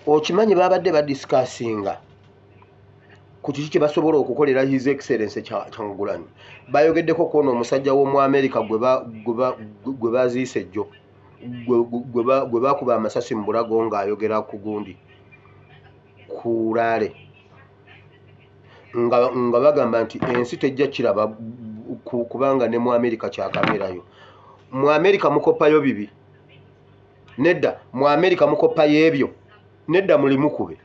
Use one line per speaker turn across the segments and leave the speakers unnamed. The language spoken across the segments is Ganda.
okimanyi babadde badiscussinga ku kiki kye basobola okukolera his excellence Kyagulanyi. Bayogeddeko kuona omusajja w'omu America gwe baziise ejjo gwe bakuba amasasi mu bulago ng'ayogera ku gundi ku Laale nga bagamba nti ensi tejja kiraba kubanga ne mu America kyakabeerayo. Mu America mukopayo bibi, nedda mu America mukopayo ebyo, nedda muli mukube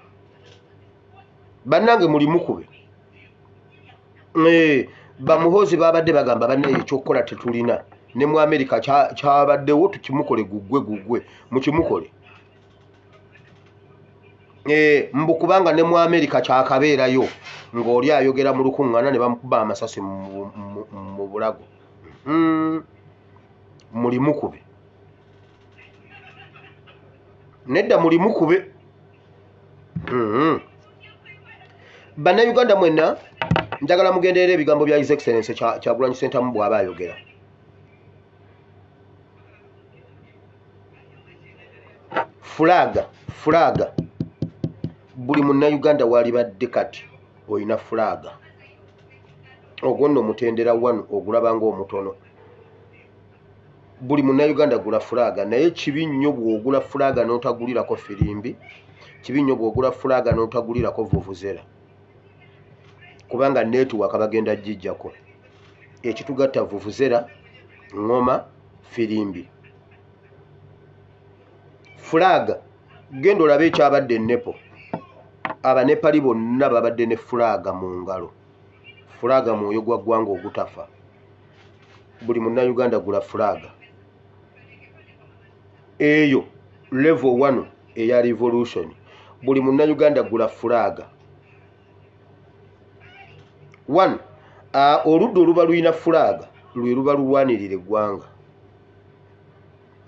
bannange, muli mukube. Bamuhozi babadde bagamba banne ekyokukola tetulina, ne mu America kyabaddewo tukimukole gugwe mukimukole. Mbu kubanga ne mu America kyakabeerayo ng'oli ayogera mu lukuŋŋaana ne bamukuba amasasi mu bulago. Muli mukube, nedda muli mukube. Bannayuganda mwenna njagala mugenderera ebigambo bya His Excellency Kyagulanyi Ssentamu bw'aba ayogera. Fulaga buli munnayuganda walibadde kati olina fulaga. Ogwo nno mutendera wano ogulaba ng'omutono. Buli munnayuganda gula fulaga, naye kibi nnyo bw'ogula fulaga n'otagulirako firimbi, kibi nnyo bw'ogula fulaga n'otagulirako vuvuzera, kubanga netiwaka bagenda jjijjako. Ekitugatta vuvuzera, ngoma, firimbi. Fulaga genda olabe ekyabadde Nepo. Abanepali bonna babadde ne fulaga mu ngalo. Fulaga mwoyo gwa ggwanga ogutafa. Buli munnayuganda gula fulaga. Eyo level 1 eya revolution, buli munnayuganda gula fulaga. 1 oludda oluba luyina fulaga lwe luba lulwanirira eggwanga.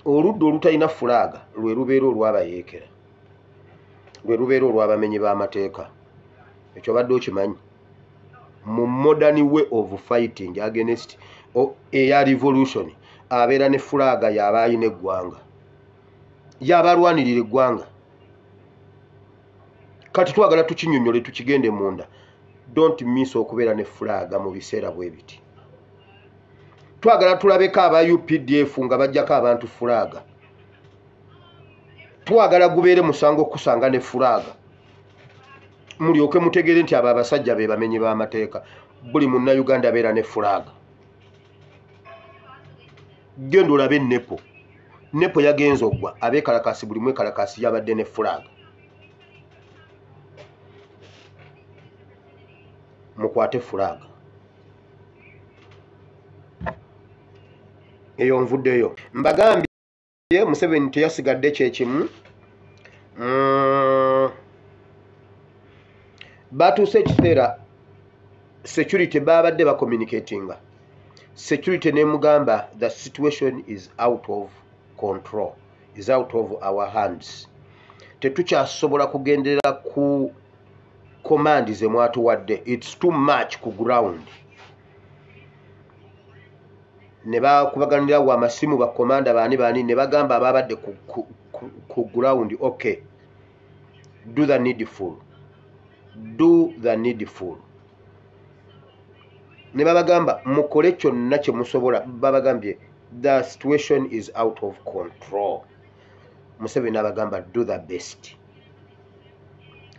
Oludda olutalina fulaga lwe lubeera olw'abayeekera, lwe lubeera olw'abamenyi b'amateeka. Ekyo badde okimanyi. Mu modern way of fighting against eya revolution abeera ne fulaga y'aba alina eggwanga, y'aba alwanirira eggwanga. Kati twagala tukinnyonnyole tukigende munda. Don't miss okubeera ne fulaga mu biseera bwe biti. Twagala tulabeko aba UPDF nga bajjako abantu fulaga. Twagala gubeere musango kusanga ne fulaga. Mulyoke mutegere nti abo abasajja be bamenyi b'amateeka. Buli munnayuganda beera ne fulaga. Genda olabe Nepo. Nepo yagenze oggwa, abeekalakasi buli mwekalakasi yabadde ne fulaga. Mukwate fulaga. Eyo nvuddeyo. Mbagambye Museveni teyasigadde kyekimu. Batuuse ekiseera security babadde bacommunicatinga. Security nemugamba the situation is out of control, is out of our hands. Tetukyasobola kugenderera ku command ze mwatuwadde. It's too much ku ground. Ne bakubaganira wa masimu ba komanda bani ne bagamba ababadde ku ground, okay, do the needful, do the needful. Ne babagamba mukole kyonna kye musobola. Babagambye the situation is out of control. Museveni abagamba do the best.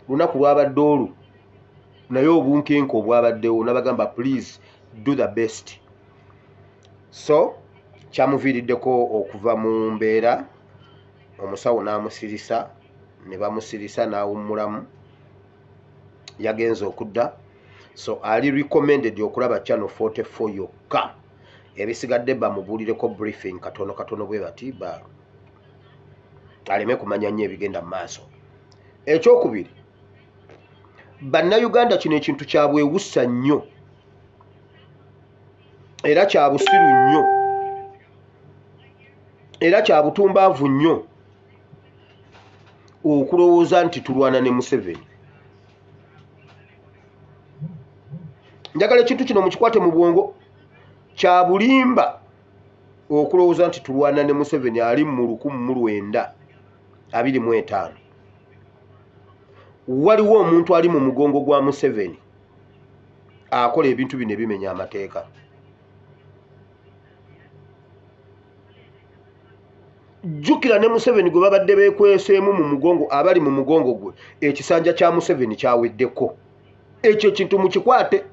Lunaku lwabadde olu naye obunkenke obwabaddewo nabagamba please do the best. So kyamuviiriddeko okuva mu mbeera, omusawo n'amusirisa, ne bamusirisa n'awummulamu, yagenze okudda. So ali recommended okulaba channel 44 yokka. Ebisigadde bamubuulireko briefing katono bwe bati aleme kumanya nnyo ebigenda mu maaso. Ekyokubiri, bannayuganda kino ekintu kyabwewussa nnyo era kya busiru nnyo era kya butumbaavu nnyo okulowooza nti tulwana ne Museveni. Njagala ekintu kino mukikwate mu bwongo. Kya bulimba okulowooza nti tulwana ne Museveni ali mu 1925. waliwo omuntu ali mu mugongo gwa Museveni akola ebintu bino ebimenya amateeka. Jjukira ne Museveni gwe babadde beekweseemu mu mugongo, abali mu mugongo gwe ekisanja kya Museveni kyaweddeko. Ekyo kintu mukikwate.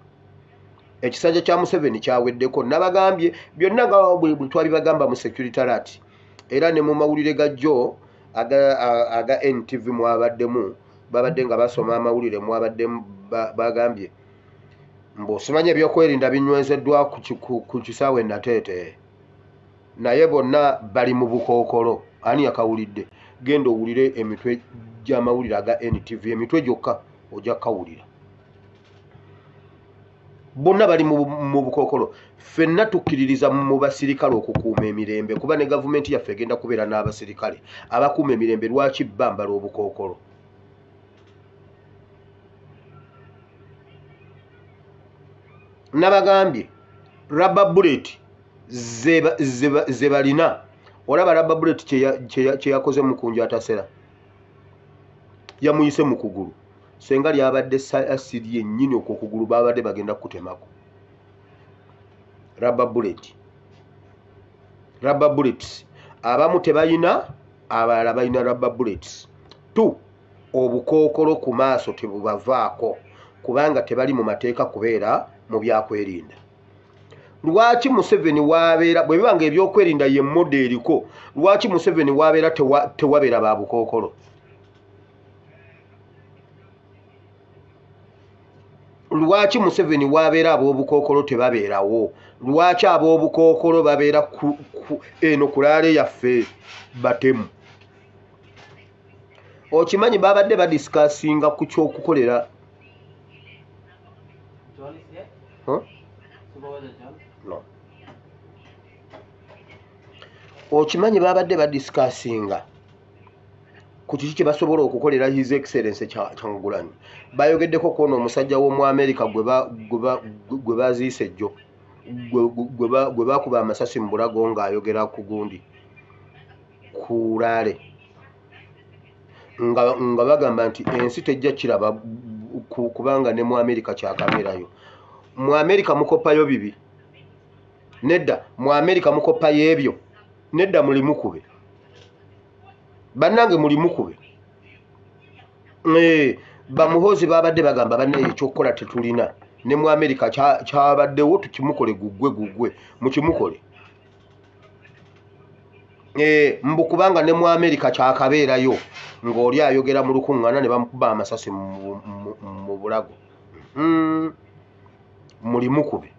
Ekisanja kya Museveni kyaweddeko. Nabagambye byonna nga bwe twabibagamba mu security alert era ne mu mawulire ga Joe aga NTV mwabaddemu babadde nga basoma amawulire mwabadde bagambye mb'osimanya ebyokwerinda binywezeddwa ku kisaawe Nateete naye bonna bali mu bukookolo. Ani yakawulidde? Genda owulire emitwe gy'amawulire aga NTV, emitwe gyokka ojja kawulira. Bonna bali mu bukookolo. Ffenna tukkiririza mu basirikale okukuuma emirembe kuba ne gavumenti yaffe egenda kubeera n'abasirikale abakuuma emirembe. Lwaki bambala obukookolo? Nabagambye rubber bullet ze balina. Olaba rubber bullet kye yakoze mu kunja atasera yamuyise mu kugulu. Senga lyabadde asiri yennyini okwo kugulu babadde bagenda kutemako. Rubber bullets abamu tebalina, abalala balina rubber bullets. Obukookolo ku maaso tebubavaako kubanga tebali mu mateeka kubeera mu byakwerinda. Lwaki Museveni wabeera bwe bibanga ebyokwerinda ye modeliko, lwaki Museveni wabeera tewabeera ba bukookolo? Lwaki Museveni wabeera ab'obukookolo tebabeerawo? Lwaki ab'obukookolo babeera eno kulaale yaffe batemu? Okimanyi babadde badisikasinga ku kyokukolera no. Okimanyi babadde badisikasinga ku kiki kye basobola okukolera His Excellency Kyagulanyi. Bayogeddeko kwona omusajja w'omu America gwe baziise ejjo gwe bakuba amasasi mu bulago ng'ayogera ku gundi kulaale nga bagamba nti ensi tejja kiraba kubanga ne mu America kyakabeerayo. Mu America mukoppayo bibi, nedda mu America mukoppayo ebyo, nedda muli mukube bannange, muli mukube. Bamuhozi babadde bagamba banne ekyokukola tetulina, ne mu America kyabaddewo tukimukole gugwe mukimukole. Mbu kubanga ne mu America kyakabeerayo ng'oli ayogera mu lukuŋŋaana ne bamukuba amasasi mu bulago. Muli mukube.